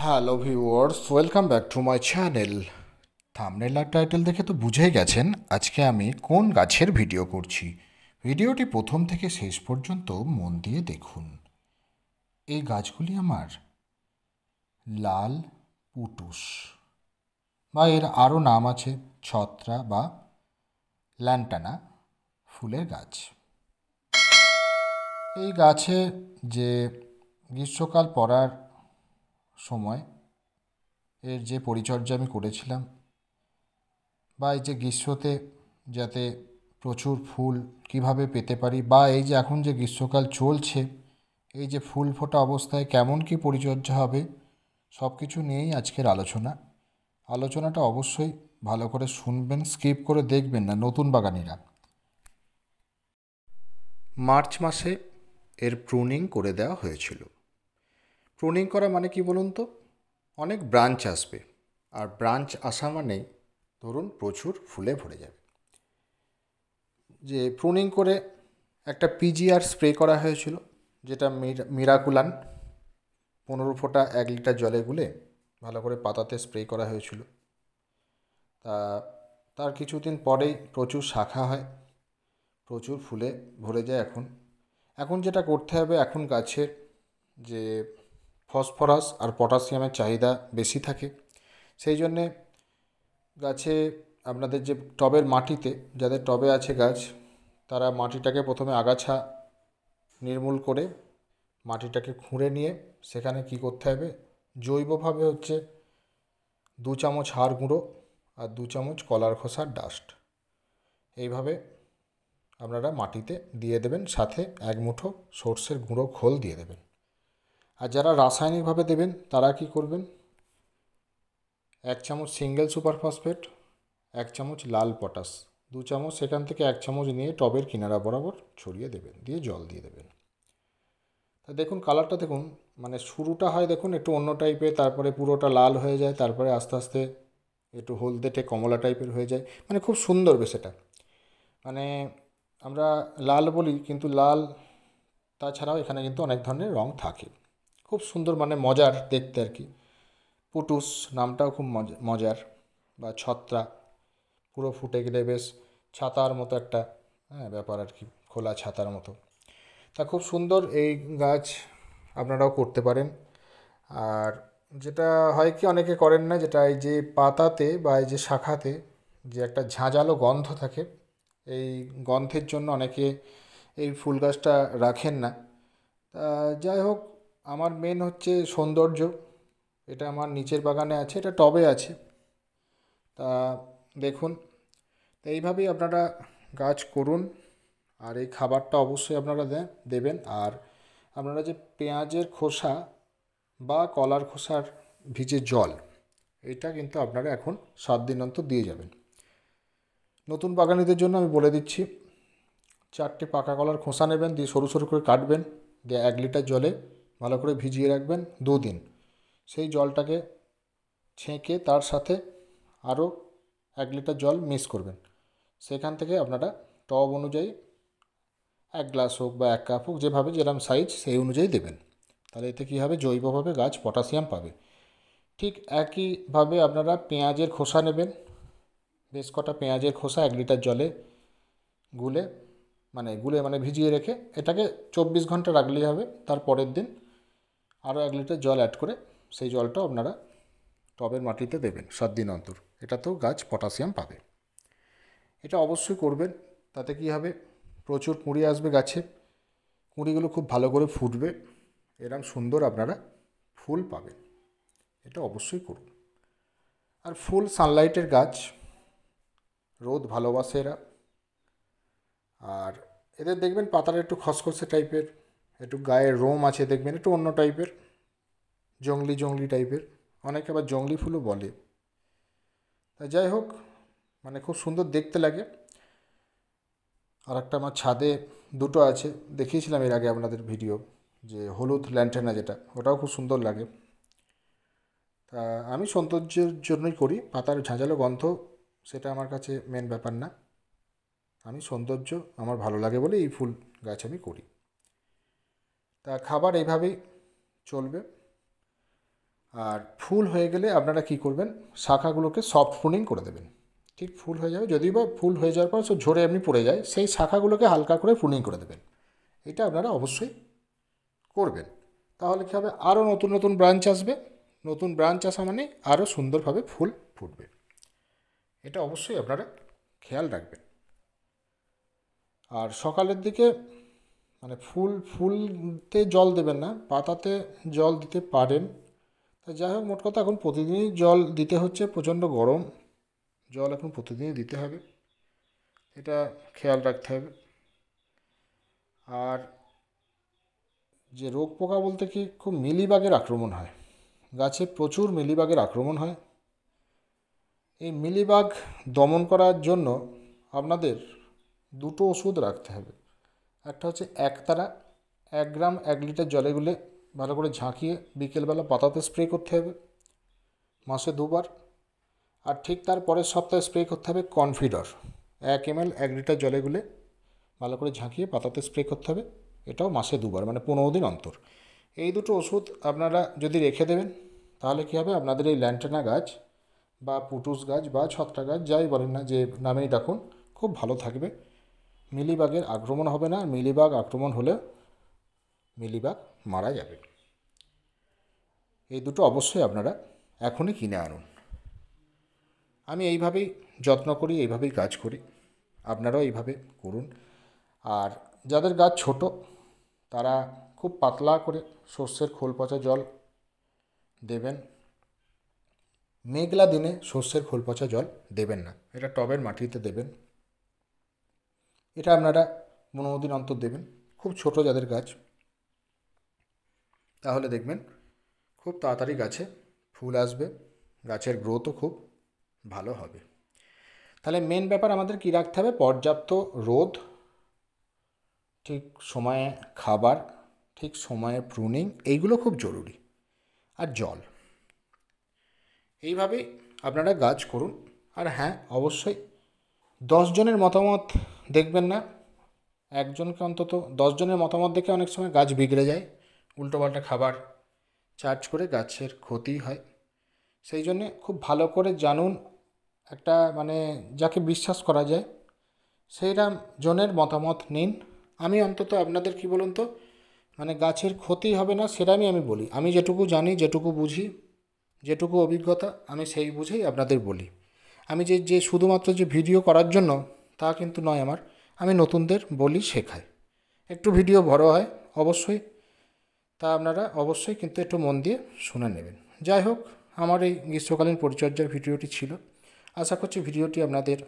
Hello viewers, welcome back to my channel. Thumbnail আর title দেখে তো বুঝেই গেছেন আজকে আমি কোন গাছের ভিডিও করছি। ভিডিওটি প্রথম থেকে শেষ পর্যন্ত মন দিয়ে দেখুন। এই গাছগুলি আমার লাল পুটুস, বা এর আরও নাম আছে ছত্রা বা ল্যান্টানা ফুলের গাছ। এই গাছে যে গ্রীষ্মকাল পড়ার সময় এর যে পরিচর্যা আমি করেছিলাম, বা এই যে গ্রীষ্মতে যাতে প্রচুর ফুল কিভাবে পেতে পারি, বা এই যে এখন যে গ্রীষ্মকাল চলছে এই যে ফুল ফোটা অবস্থায় কেমন কি পরিচর্যা হবে, সব কিছু নিয়েই আজকের আলোচনাটা অবশ্যই ভালো করে শুনবেন, স্কিপ করে দেখবেন না নতুন বাগানিরা। মার্চ মাসে এর প্রুনিং করে দেওয়া হয়েছিল। প্রুনিং করা মানে কি বলুন তো? অনেক ব্রাঞ্চ আসবে, আর ব্রাঞ্চ আসা মানেই ধরুন প্রচুর ফুলে ভরে যাবে। যে প্রুনিং করে একটা পিজিআর স্প্রে করা হয়েছিল, যেটা মিরাকুলান 15 ফোঁটা 1 লিটার জলে গুলে ভালো করে পাতাতে স্প্রে করা হয়েছিল। তার কিছুদিন পরেই প্রচুর শাখা হয়, প্রচুর ফুলে ভরে যায়। এখন যেটা করতে হবে, এখন গাছের যে ফসফরাস আর পটাশিয়ামের চাহিদা বেশি থাকে, সেই জন্যে গাছে আপনাদের যে টবের মাটিতে, যাদের টবে আছে গাছ, তারা মাটিটাকে প্রথমে আগাছা নির্মূল করে মাটিটাকে খুঁড়ে নিয়ে সেখানে কি করতে হবে, জৈবভাবে 2 চামচ হাড় গুঁড়ো আর 2 চামচ কলার খোসার ডাস্ট এইভাবে আপনারা মাটিতে দিয়ে দেবেন, সাথে 1 মুঠো সর্ষের গুঁড়ো খোল দিয়ে দেবেন। আর যারা রাসায়নিকভাবে দেবেন তারা কি করবেন, 1 চামচ সিঙ্গেল সুপার ফসফেট, 1 চামচ লাল পটাশ, 2 চামচ সেখান থেকে 1 চামচ নিয়ে টবের কিনারা বরাবর ছড়িয়ে দেবেন, দিয়ে জল দিয়ে দেবেন। তা দেখুন কালারটা দেখুন, মানে শুরুটা হয় দেখুন একটু অন্য টাইপের, তারপরে পুরোটা লাল হয়ে যায়, তারপরে আস্তে আস্তে একটু হলদেটে কমলা টাইপের হয়ে যায়, মানে খুব সুন্দর বেশ এটা। মানে আমরা লাল বলি, কিন্তু লাল তাছাড়াও এখানে কিন্তু অনেক ধরনের রং থাকে। খুব সুন্দর, মানে মজার দেখতে আর কি। পুটুস নামটাও খুব মজার, বা ছত্রা, পুরো ফুটে গেলে বেশ ছাতার মতো একটা ব্যাপার আর কি, খোলা ছাতার মতো। তা খুব সুন্দর এই গাছ, আপনারাও করতে পারেন। আর যেটা হয় কি, অনেকে করেন না, যেটা এই যে পাতাতে বা এই যে শাখাতে যে একটা ঝাঁঝালো গন্ধ থাকে, এই গন্ধের জন্য অনেকে এই ফুল গাছটা রাখেন না। তা যাই হোক, আমার মেন সৌন্দর্য। এটা আমার নিচের বাগানে আছে, এটা টবে আছে। তা দেখুন, তো এইভাবেই আপনারা গাছ করুন। আর এই খাবারটা অবশ্যই আপনারা দেবেন। আর আপনারা যে পেঁয়াজের খোসা বা কলার খোসার ভিজে জল, এটা কিন্তু আপনারা এখন 7 দিন অন্তর দিয়ে যাবেন। নতুন বাগানীদের জন্য আমি বলে দিচ্ছি, 4টে পাকা কলার খোসা নেবেন, দিয়ে সরু সরু করে কাটবেন, দিয়ে 1 লিটার জলে ভালো করে ভিজিয়ে রাখবেন 2 দিন। সেই জলটাকে ছেঁকে তার সাথে আরও 1 লিটার জল মিক্স করবেন। সেখান থেকে আপনারা টব অনুযায়ী 1 গ্লাস হোক বা 1 কাপ হোক, যেভাবে যেরকম সাইজ সেই অনুযায়ী দেবেন। তাহলে এতে কী হবে, জৈবভাবে গাছ পটাশিয়াম পাবে। ঠিক একইভাবে আপনারা পেঁয়াজের খোসা নেবেন, বেশ কটা পেঁয়াজের খোসা 1 লিটার জলে গুলে মানে ভিজিয়ে রেখে এটাকে 24 ঘন্টা রাখলেই হবে। তার পরের দিন আরও 1 লিটার জল অ্যাড করে সেই জলটাও আপনারা টবের মাটিতে দেবেন 7 দিন অন্তর। এটাতেও গাছ পটাশিয়াম পাবে। এটা অবশ্যই করবেন। তাতে কি হবে, প্রচুর কুঁড়ি আসবে গাছে, কুঁড়িগুলো খুব ভালো করে ফুটবে, এরকম সুন্দর আপনারা ফুল পাবেন। এটা অবশ্যই করুন। আর ফুল সানলাইটের গাছ, রোদ ভালোবাসে এরা। আর এদের দেখবেন পাতাটা একটু খসখসে টাইপের, একটু গায়ের রোম আছে দেখবেন, একটু অন্য টাইপের, জংলি জংলি টাইপের, অনেকে আবার জংলি ফুলও বলে। তা যাই হোক, মানে খুব সুন্দর দেখতে লাগে। আর একটা আমার ছাদে দুটো আছে, দেখিয়েছিলাম এর আগে আপনাদের ভিডিও, যে হলুদ ল্যান্টানা, যেটা ওটাও খুব সুন্দর লাগে। তা আমি সৌন্দর্যের জন্যই করি, পাতার ঝাঁঝালো গন্ধ সেটা আমার কাছে মেন ব্যাপার না, আমি সৌন্দর্য আমার ভালো লাগে বলে এই ফুল গাছ আমি করি। তা খাবার এইভাবেই চলবে। আর ফুল হয়ে গেলে আপনারা কি করবেন, শাখাগুলোকে সফট প্রুনিং করে দেবেন। ঠিক ফুল হয়ে যাবে, যদিও বা ফুল হয়ে যাওয়ার পর সব ঝরে এমনি পড়ে যায়, সেই শাখাগুলোকে হালকা করে প্রুনিং করে দেবেন। এটা আপনারা অবশ্যই করবেন। তাহলে কী হবে, আরও নতুন নতুন ব্রাঞ্চ আসবে। নতুন ব্রাঞ্চ আসা মানে আরও সুন্দরভাবে ফুল ফুটবে। এটা অবশ্যই আপনারা খেয়াল রাখবেন। আর সকালের দিকে মানে ফুলতে জল দেবেন না, পাতাতে জল দিতে পারেন। তা যাই হোক, মোট কথা এখন প্রতিদিনই জল দিতে হচ্ছে, প্রচণ্ড গরম, জল এখন প্রতিদিনই দিতে হবে, এটা খেয়াল রাখতে হবে। আর যে রোগ পোকা বলতে কি, খুব মিলিবাগের আক্রমণ হয় গাছে, প্রচুর মিলিবাগের আক্রমণ হয়। এই মিলিবাগ দমন করার জন্য আপনাদের দুটো ওষুধ রাখতে হবে। একটা হচ্ছে একতারা, 1 গ্রাম 1 লিটার জলে গুলে ভালো করে ঝাঁকিয়ে বিকেলবেলা পাতাতে স্প্রে করতে হবে মাসে 2 বার। আর ঠিক তার পরের সপ্তাহে স্প্রে করতে হবে কনফিডর, 1 ml 1 লিটার জলে গুলে ভালো করে ঝাঁকিয়ে পাতাতে স্প্রে করতে হবে, এটাও মাসে 2 বার, মানে 15 দিন অন্তর। এই দুটো ওষুধ আপনারা যদি রেখে দেবেন, তাহলে কী হবে, আপনাদের এই ল্যান্টানা গাছ বা পুটুস গাছ বা ছত্রা গাছ, যাই বলেন না, যে নামেই ডাকুন, খুব ভালো থাকবে। মিলিবাগের আক্রমণ হবে না, মিলিবাগ আক্রমণ হলে মিলিবাগ মারা যাবে। এই দুটো অবশ্যই আপনারা এখনই কিনে আনুন। আমি এইভাবেই যত্ন করি, এইভাবেই কাজ করি, আপনারাও এইভাবে করুন। আর যাদের গাছ ছোট, তারা খুব পাতলা করে সর্ষের খোল পচা জল দেবেন। মেঘলা দিনে সর্ষের খোল পচা জল দেবেন না, এটা টবের মাটিতে দেবেন। এটা আপনারা 15 দিন অন্তর দেবেন, খুব ছোট যাদের গাছ, তাহলে দেখবেন খুব তাড়াতাড়ি গাছে ফুল আসবে, গাছের গ্রোথও খুব ভালো হবে। তাহলে মেন ব্যাপার আমাদের কী রাখতে হবে, পর্যাপ্ত রোদ, ঠিক সময়ে খাবার, ঠিক সময়ে প্রুনিং, এইগুলো খুব জরুরি। আর জল, এইভাবেই আপনারা গাছ করুন। আর হ্যাঁ, অবশ্যই 10 জনের মতামত দেখবেন না, একজনকে অন্তত 10 জনের মতামত দেখে অনেক সময় গাছ বিগড়ে যায়, উল্টোপাল্টা খাবার চার্জ করে গাছের ক্ষতি হয়। সেই জন্যে খুব ভালো করে জানুন, একটা মানে যাকে বিশ্বাস করা যায় সেইরকম জনের মতামত নিন। আমি অন্তত আপনাদের কি বলুন তো, মানে গাছের ক্ষতি হবে না সেটাই আমি বলি। আমি যেটুকু জানি, যেটুকু বুঝি, যেটুকু অভিজ্ঞতা, আমি সেই বুঝেই আপনাদের বলি। আমি যে শুধুমাত্র যে ভিডিও করার জন্য তা কিন্তু নয় আমার, আমি নতুনদের বলি, শেখাই। একটু ভিডিও বড় হয় অবশ্যই, তা আপনারা অবশ্যই কিন্তু একটু মন দিয়ে শুনে নেবেন। যাই হোক, আমার এই গ্রীষ্মকালীন পরিচর্যার ভিডিওটি ছিল। আশা করছি ভিডিওটি আপনাদের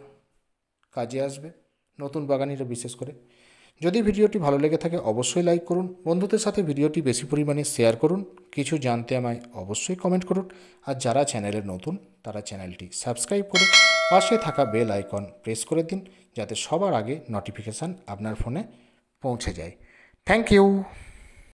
কাজে আসবে, নতুন বাগানিরা বিশেষ করে। যদি ভিডিওটি ভালো লেগে থাকে অবশ্যই লাইক করুন, বন্ধুদের সাথে ভিডিওটি বেশি পরিমাণে শেয়ার করুন, কিছু জানতে আমায় অবশ্যই কমেন্ট করুন। আর যারা চ্যানেলে নতুন, তারা চ্যানেলটি সাবস্ক্রাইব করে পাশে থাকা বেল আইকন প্রেস করে দিন, যাতে সবার আগে নোটিফিকেশান আপনার ফোনে পৌঁছে যায়। Thank you.